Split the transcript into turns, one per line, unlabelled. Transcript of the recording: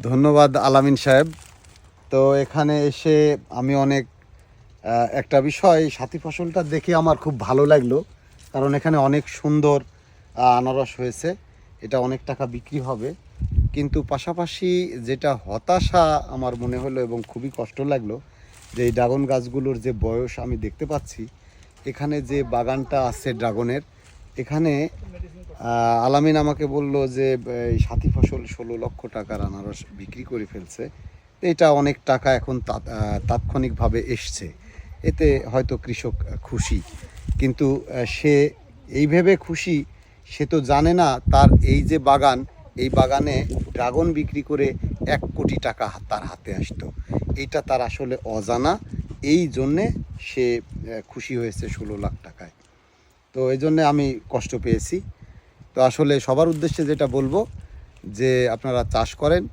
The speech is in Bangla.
ধন্যবাদ আলামিন সাহেব। তো এখানে এসে আমি অনেক একটা বিষয় সাথী ফসলটা দেখে আমার খুব ভালো লাগলো, কারণ এখানে অনেক সুন্দর আনারস হয়েছে। এটা অনেক টাকা বিক্রি হবে, কিন্তু পাশাপাশি যেটা হতাশা আমার মনে হলো এবং খুবই কষ্ট লাগলো যে এই ড্রাগন গাছগুলোর যে বয়স আমি দেখতে পাচ্ছি, এখানে যে বাগানটা আছে ড্রাগনের, এখানে আলামিন আমাকে বলল যে এই সাথী ফসল 16 লক্ষ টাকার আনারস বিক্রি করে ফেলছে। তো এটা অনেক টাকা এখন তাৎক্ষণিকভাবে এসছে, এতে হয়তো কৃষক খুশি, কিন্তু সে এই ভেবে খুশি, সে তো জানে না তার এই যে বাগান, এই বাগানে ড্রাগন বিক্রি করে 1 কোটি টাকা তার হাতে আসতো। এইটা তার আসলে অজানা, এই জন্যে সে খুশি হয়েছে 16 লাখ টাকায়। তো এই জন্যে আমি কষ্ট পেয়েছি। তো আসলে সবার উদ্দেশ্যে যেটা বলবো যে আপনারা চাষ করেন,